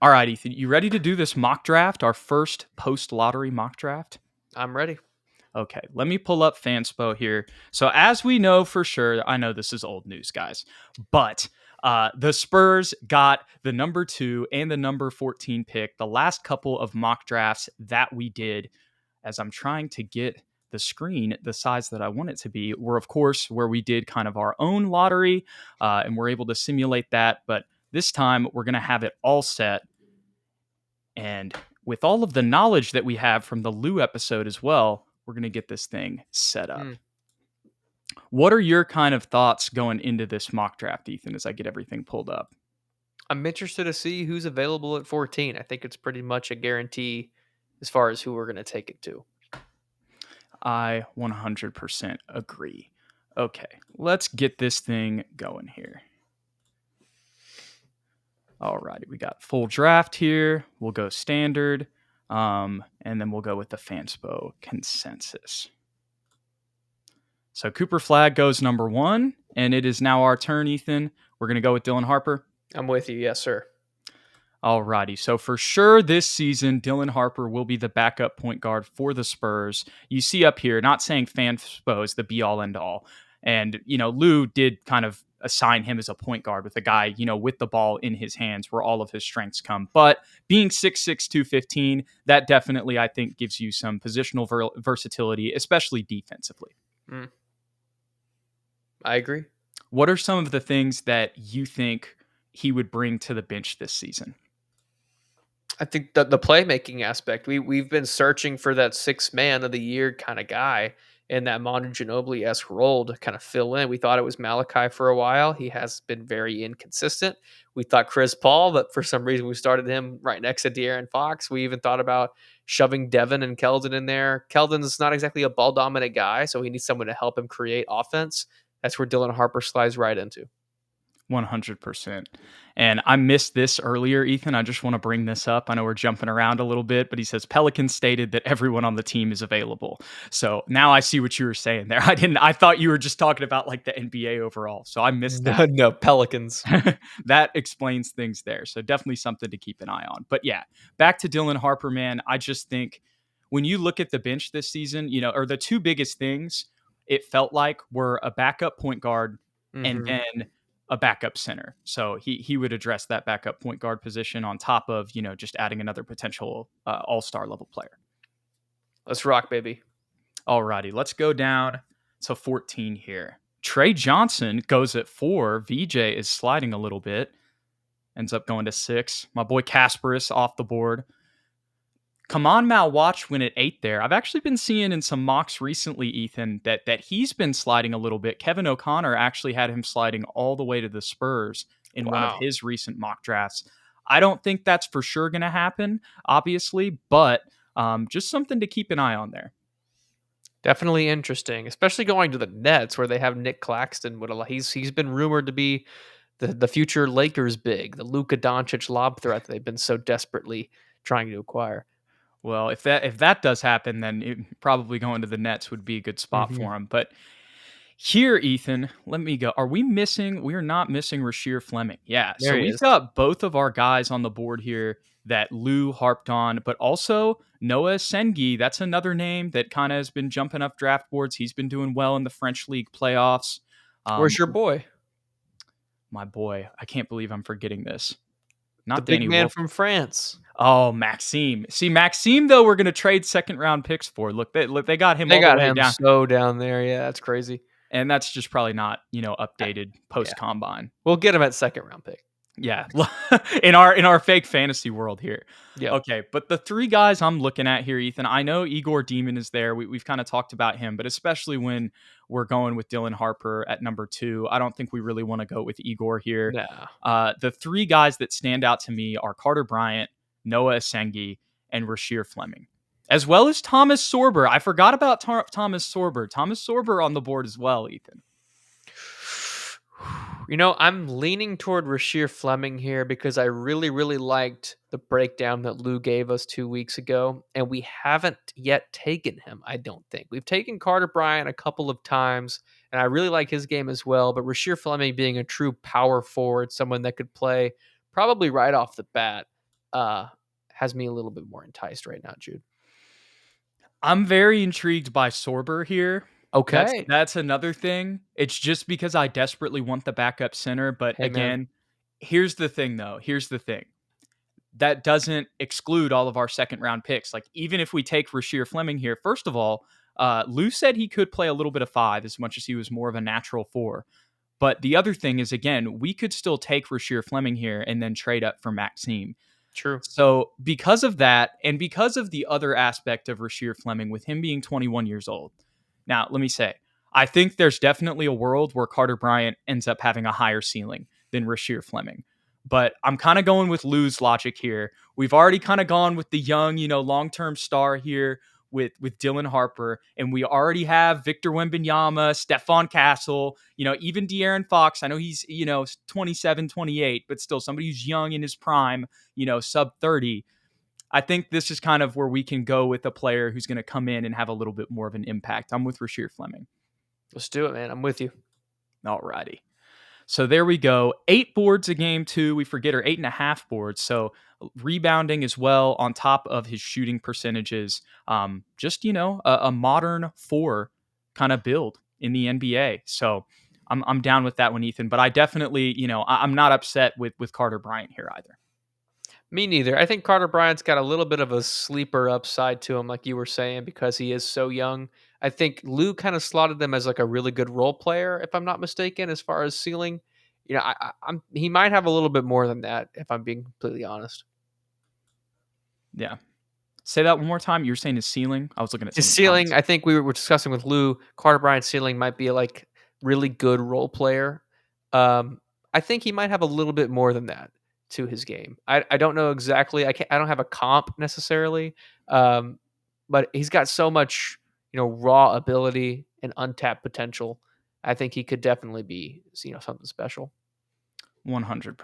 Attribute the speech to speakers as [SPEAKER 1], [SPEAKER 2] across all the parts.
[SPEAKER 1] All right, Ethan, you ready to do this mock draft, our first post-lottery mock draft?
[SPEAKER 2] I'm ready.
[SPEAKER 1] Okay, let me pull up Fanspo here. So, as we know for sure, I know this is old news, guys, but the Spurs got the number 2 and the number 14 pick. The last couple of mock drafts that we did, as I'm trying to get the screen the size that I want it to be, were, of course, where we did kind of our own lottery and we're able to simulate that. But this time, we're going to have it all set. And with all of the knowledge that we have from the Lou episode as well, we're going to get this thing set up. What are your kind of thoughts going into this mock draft, Ethan, as I get everything pulled up?
[SPEAKER 2] I'm interested to see who's available at 14. I think it's pretty much a guarantee as far as who we're going to take it to.
[SPEAKER 1] I 100% agree. Okay, let's get this thing going here. Alrighty, we got full draft here. We'll go standard, and then we'll go with the Fanspo consensus. So Cooper Flag goes number 1, and it is now our turn, Ethan. We're going to go with Dylan Harper.
[SPEAKER 2] I'm with you. Yes, sir.
[SPEAKER 1] Alrighty, so for sure this season, Dylan Harper will be the backup point guard for the Spurs. You see up here, not saying Fanspo is the be-all, end-all. And, Lou did kind of assign him as a point guard with a guy, with the ball in his hands where all of his strengths come. But being 6'6", 215, that definitely, I think, gives you some positional versatility, especially defensively.
[SPEAKER 2] I agree.
[SPEAKER 1] What are some of the things that you think he would bring to the bench this season?
[SPEAKER 2] I think the playmaking aspect. We've been searching for that sixth man of the year kind of guy in that Manu Ginobili-esque role to kind of fill in. We thought it was Malachi for a while. He has been very inconsistent. We thought Chris Paul, but for some reason we started him right next to De'Aaron Fox. We even thought about shoving Devin and Keldon in there. Keldon's not exactly a ball dominant guy, so he needs someone to help him create offense. That's where Dylan Harper slides right into.
[SPEAKER 1] 100%. And I missed this earlier, Ethan. I just want to bring this up. I know we're jumping around a little bit, but he says Pelicans stated that everyone on the team is available. So now I see what you were saying there. I thought you were just talking about like the NBA overall. So I missed that.
[SPEAKER 2] No, Pelicans.
[SPEAKER 1] That explains things there. So definitely something to keep an eye on. But yeah, back to Dylan Harper, man. I just think when you look at the bench this season, or the two biggest things it felt like were a backup point guard and then a backup center. So he would address that backup point guard position on top of, just adding another potential all-star level player.
[SPEAKER 2] Let's rock, baby.
[SPEAKER 1] Alrighty, let's go down to 14 here. Trey Johnson goes at 4. VJ is sliding a little bit. Ends up going to 6. My boy Kasparis off the board. Come on, Mal Watch went at 8 there. I've actually been seeing in some mocks recently, Ethan, that he's been sliding a little bit. Kevin O'Connor actually had him sliding all the way to the Spurs in one of his recent mock drafts. I don't think that's for sure going to happen, obviously, but just something to keep an eye on there.
[SPEAKER 2] Definitely interesting, especially going to the Nets where they have Nick Claxton. He's been rumored to be the future Lakers big, the Luka Doncic lob threat that they've been so desperately trying to acquire.
[SPEAKER 1] Well, if that does happen, then probably going to the Nets would be a good spot for him. But here, Ethan, let me go. Are we missing? We are not missing Rasheer Fleming. Yeah.
[SPEAKER 2] There
[SPEAKER 1] So
[SPEAKER 2] he
[SPEAKER 1] we've
[SPEAKER 2] is.
[SPEAKER 1] got both of our guys on the board here that Lou harped on, but also Noah Sengi. That's another name that kind of has been jumping up draft boards. He's been doing well in the French League playoffs.
[SPEAKER 2] Where's your boy?
[SPEAKER 1] My boy. I can't believe I'm forgetting this. Not
[SPEAKER 2] The big
[SPEAKER 1] Danny
[SPEAKER 2] man
[SPEAKER 1] Wolf.
[SPEAKER 2] from France.
[SPEAKER 1] Oh, Maxime. See, Maxime, though, we're going to trade second-round picks for. Look, they got him all the way down.
[SPEAKER 2] So down there. Yeah, that's crazy.
[SPEAKER 1] And that's just probably not, updated post-combine.
[SPEAKER 2] We'll get him at second-round pick.
[SPEAKER 1] Yeah, in our fake fantasy world here.
[SPEAKER 2] Yeah.
[SPEAKER 1] Okay, but the 3 guys I'm looking at here, Ethan, I know Igor Demon is there. We've kind of talked about him, but especially when we're going with Dylan Harper at number 2, I don't think we really want to go with Igor here.
[SPEAKER 2] Nah.
[SPEAKER 1] The 3 guys that stand out to me are Carter Bryant, Noah Sengi, and Rasheer Fleming, as well as Thomas Sorber. I forgot about Thomas Sorber. Thomas Sorber on the board as well, Ethan.
[SPEAKER 2] I'm leaning toward Rasheer Fleming here because I really, really liked the breakdown that Lou gave us 2 weeks ago, and we haven't yet taken him, I don't think. We've taken Carter Bryant a couple of times, and I really like his game as well, but Rasheer Fleming being a true power forward, someone that could play probably right off the bat, uh, has me a little bit more enticed right now, Jude.
[SPEAKER 1] I'm very intrigued by Sorber here. That's
[SPEAKER 2] Okay.
[SPEAKER 1] that's another thing. It's just because I desperately want the backup center, but
[SPEAKER 2] Hey, man.
[SPEAKER 1] again, here's the thing though. Here's the thing. That doesn't exclude all of our second round picks. Like even if we take Rasheer Fleming here, first of all, Lou said he could play a little bit of 5 as much as he was more of a natural 4. But the other thing is, again, we could still take Rasheer Fleming here and then trade up for Maxime.
[SPEAKER 2] True.
[SPEAKER 1] So because of that, and because of the other aspect of Rasheer Fleming with him being 21 years old. Now, let me say, I think there's definitely a world where Carter Bryant ends up having a higher ceiling than Rasheer Fleming. But I'm kind of going with Lou's logic here. We've already kind of gone with the young, long-term star here with Dylan Harper, and we already have Victor Wembanyama, Stephon Castle, even De'Aaron Fox. I know he's, 27, 28, but still somebody who's young in his prime, sub 30. I think this is kind of where we can go with a player who's going to come in and have a little bit more of an impact. I'm with Rasheer Fleming.
[SPEAKER 2] Let's do it, man. I'm with you.
[SPEAKER 1] Alrighty. So there we go. 8 boards a game, too. We forget, or 8.5 boards. So rebounding as well on top of his shooting percentages. Just, a modern 4 kind of build in the NBA. So I'm down with that one, Ethan. But I definitely, I'm not upset with Carter Bryant here either.
[SPEAKER 2] Me neither. I think Carter Bryant's got a little bit of a sleeper upside to him, like you were saying, because he is so young. I think Lou kind of slotted them as like a really good role player, if I'm not mistaken, as far as ceiling. He might have a little bit more than that, if I'm being completely honest.
[SPEAKER 1] Yeah. Say that one more time. You were saying his ceiling. I was looking at
[SPEAKER 2] His
[SPEAKER 1] some of the
[SPEAKER 2] ceiling,
[SPEAKER 1] comments.
[SPEAKER 2] I think we were discussing with Lou, Carter Bryant's ceiling might be like really good role player. Um, I think he might have a little bit more than that to his game. I don't know exactly. I don't have a comp necessarily, um, but he's got so much raw ability and untapped potential. I think he could definitely be something special.
[SPEAKER 1] 100%.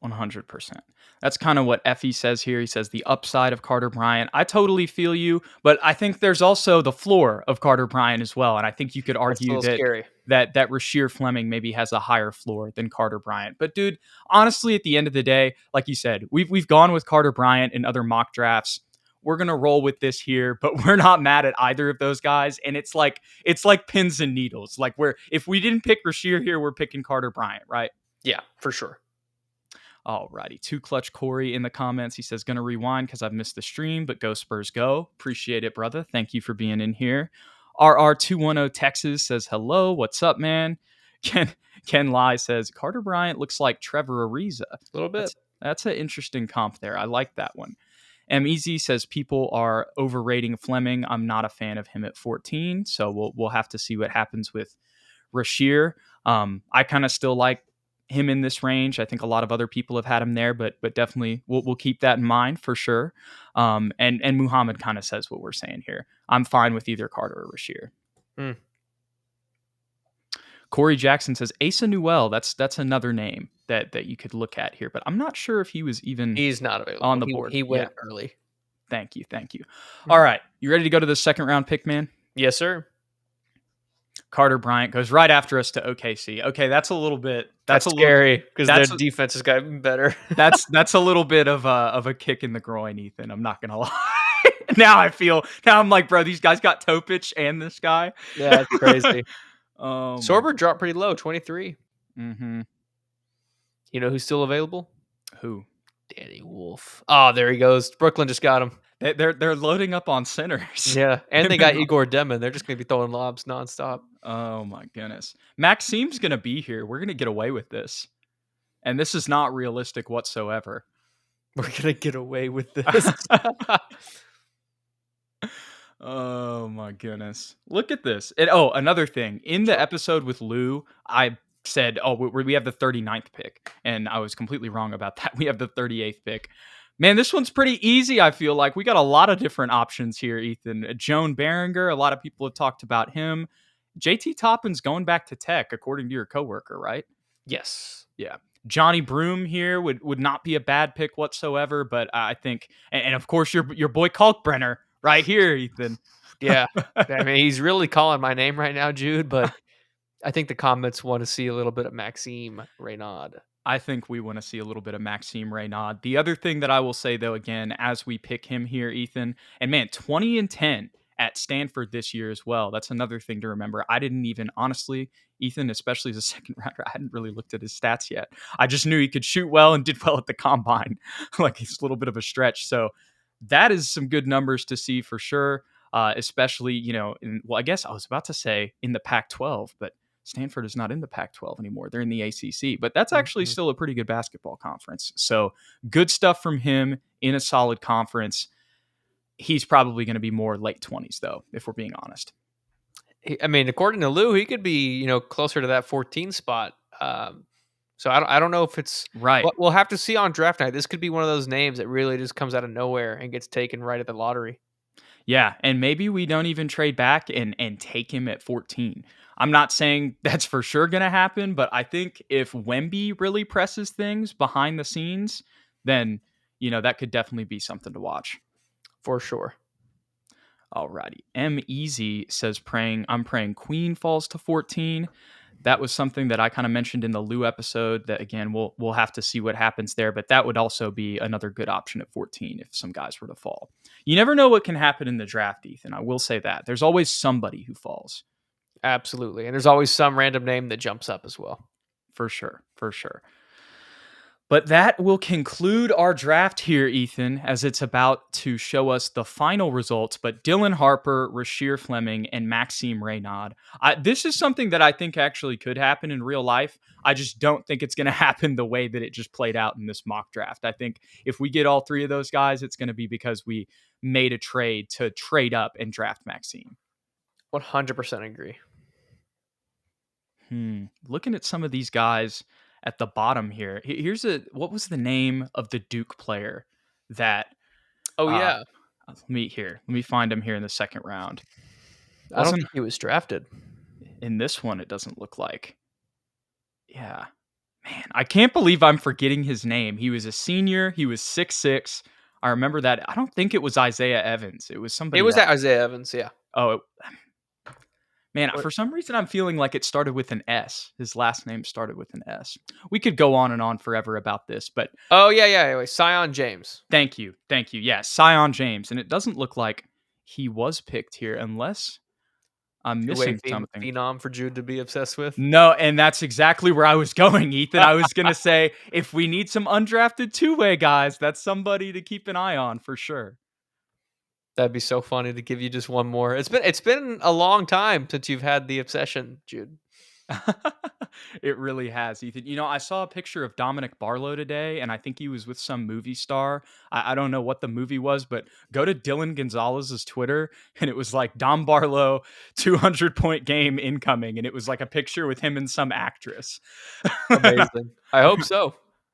[SPEAKER 1] 100%. That's kind of what Effie says here. He says the upside of Carter Bryant. I totally feel you, but I think there's also the floor of Carter Bryant as well. And I think you could
[SPEAKER 2] That's a
[SPEAKER 1] argue
[SPEAKER 2] little
[SPEAKER 1] that
[SPEAKER 2] scary.
[SPEAKER 1] that Rasheer Fleming maybe has a higher floor than Carter Bryant. But dude, honestly, at the end of the day, like you said, we've gone with Carter Bryant in other mock drafts. We're gonna roll with this here, but we're not mad at either of those guys. And it's like pins and needles. Like if we didn't pick Rasheer here, we're picking Carter Bryant, right?
[SPEAKER 2] Yeah, for sure.
[SPEAKER 1] Alrighty. Too Clutch Corey in the comments. He says, gonna rewind because I've missed the stream, but go Spurs go. Appreciate it, brother. Thank you for being in here. RR210 Texas says, hello. What's up, man? Ken Lai says, Carter Bryant looks like Trevor Ariza.
[SPEAKER 2] A little bit.
[SPEAKER 1] That's an interesting comp there. I like that one. MEZ says people are overrating Fleming. I'm not a fan of him at 14, so we'll have to see what happens with Rasheer. I kind of still like him in this range. I think a lot of other people have had him there, but definitely we'll keep that in mind for sure. And Muhammad kind of says what we're saying here. I'm fine with either Carter or Rasheer.
[SPEAKER 2] Hmm.
[SPEAKER 1] Corey Jackson says Asa Newell. That's another name that you could look at here, but I'm not sure if he was even
[SPEAKER 2] He's not
[SPEAKER 1] on
[SPEAKER 2] available.
[SPEAKER 1] the
[SPEAKER 2] He
[SPEAKER 1] board.
[SPEAKER 2] he
[SPEAKER 1] Yeah.
[SPEAKER 2] went early.
[SPEAKER 1] Thank you. All
[SPEAKER 2] Mhm.
[SPEAKER 1] right. You ready to go to the second round pick, man?
[SPEAKER 2] Yes, sir.
[SPEAKER 1] Carter Bryant goes right after us to OKC. Okay, that's a little bit.
[SPEAKER 2] That's scary because their
[SPEAKER 1] That's
[SPEAKER 2] defense has gotten better.
[SPEAKER 1] that's a little bit of a kick in the groin, Ethan. I'm not gonna lie. Now I'm like, bro, these guys got Topic and this guy.
[SPEAKER 2] Yeah, that's crazy.
[SPEAKER 1] Oh my.
[SPEAKER 2] Sorber dropped pretty low, 23.
[SPEAKER 1] Mm-hmm.
[SPEAKER 2] You know who's still available?
[SPEAKER 1] Who?
[SPEAKER 2] Danny Wolf. Oh, there he goes. Brooklyn just got him.
[SPEAKER 1] They're loading up on centers.
[SPEAKER 2] Yeah, and they got Igor Demon. They're just going to be throwing lobs nonstop.
[SPEAKER 1] Oh my goodness. Maxime's gonna be here. We're gonna get away with this, and this is not realistic whatsoever.
[SPEAKER 2] We're going to get away with this.
[SPEAKER 1] Oh my goodness. Look at this. Another thing. In the episode with Lou, I said, we have the 39th pick. And I was completely wrong about that. We have the 38th pick. Man, this one's pretty easy, I feel like. We got a lot of different options here, Ethan. Joan Berenger, a lot of people have talked about him. JT Toppin's going back to Tech, according to your coworker, right?
[SPEAKER 2] Yes.
[SPEAKER 1] Yeah. Johnny Broom here would not be a bad pick whatsoever, but I think, and of course your boy Kalkbrenner right here, Ethan.
[SPEAKER 2] Yeah. I mean, he's really calling my name right now, Jude, but I think the comments want to see a little bit of Maxime Reynaud.
[SPEAKER 1] I think we want to see a little bit of Maxime Reynaud. The other thing that I will say, though, again, as we pick him here, Ethan, and man, 20-10 at Stanford this year as well. That's another thing to remember. I didn't even, honestly, Ethan, especially as a second rounder, I hadn't really looked at his stats yet. I just knew he could shoot well and did well at the combine. Like, he's a little bit of a stretch. So that is some good numbers to see for sure. Especially, well, I guess I was about to say in the Pac 12, but Stanford is not in the Pac 12 anymore. They're in the ACC, but that's actually
[SPEAKER 2] Mhm.
[SPEAKER 1] still a pretty good basketball conference. So good stuff from him in a solid conference. He's probably going to be more late 20s, though, if we're being honest.
[SPEAKER 2] I mean, according to Lou, he could be, closer to that 14 spot. So I don't know if it's
[SPEAKER 1] Right.
[SPEAKER 2] we'll have to see on draft night. This could be one of those names that really just comes out of nowhere and gets taken right at the lottery.
[SPEAKER 1] Yeah. And maybe we don't even trade back and take him at 14. I'm not saying that's for sure going to happen, but I think if Wemby really presses things behind the scenes, then, that could definitely be something to watch.
[SPEAKER 2] For sure.
[SPEAKER 1] Alrighty. M Easy says I'm praying Queen falls to 14. That was something that I kind of mentioned in the Lou episode that again we'll have to see what happens there, but that would also be another good option at 14 if some guys were to fall. You never know what can happen in the draft, Ethan. I will say that. There's always somebody who falls.
[SPEAKER 2] Absolutely. And there's always some random name that jumps up as well.
[SPEAKER 1] For sure. For sure. But that will conclude our draft here, Ethan, as it's about to show us the final results. But Dylan Harper, Rasheer Fleming, and Maxime Reynaud. This is something that I think actually could happen in real life. I just don't think it's going to happen the way that it just played out in this mock draft. I think if we get all three of those guys, it's going to be because we made a trade to trade up and draft Maxime.
[SPEAKER 2] 100% agree.
[SPEAKER 1] Looking at some of these guys at the bottom here. What was the name of the Duke player that
[SPEAKER 2] Oh,
[SPEAKER 1] uh
[SPEAKER 2] yeah.
[SPEAKER 1] let me find him here in the second round.
[SPEAKER 2] I don't
[SPEAKER 1] Wasn't
[SPEAKER 2] think he was drafted.
[SPEAKER 1] in this one, it doesn't look like. Yeah. Man, I can't believe I'm forgetting his name. He was a senior, he was 6'6". I remember that. I don't think it was Isaiah Evans. It was
[SPEAKER 2] It
[SPEAKER 1] somebody
[SPEAKER 2] was
[SPEAKER 1] else.
[SPEAKER 2] Isaiah Evans, yeah.
[SPEAKER 1] Oh, man,
[SPEAKER 2] What
[SPEAKER 1] for some reason I'm feeling like it started with an S. His last name started with an S. We could go on and on forever about this, but
[SPEAKER 2] Oh, yeah, anyway, Sion James.
[SPEAKER 1] thank you. Thank you. Yeah, Sion James. And it doesn't look like he was picked here unless I'm
[SPEAKER 2] Two-way
[SPEAKER 1] missing something.
[SPEAKER 2] phenom for Jude to be obsessed with.
[SPEAKER 1] No, and that's exactly where I was going, Ethan. I was going to say if we need some undrafted two-way guys, that's somebody to keep an eye on for sure.
[SPEAKER 2] That'd be so funny to give you just one more. It's been a long time since you've had the obsession, Jude.
[SPEAKER 1] It really has, Ethan. I saw a picture of Dominic Barlow today, and I think he was with some movie star. I don't know what the movie was, but go to Dylan Gonzalez's Twitter, and it was like Dom Barlow 200-point game incoming, and it was like a picture with him and some actress.
[SPEAKER 2] Amazing. I hope so.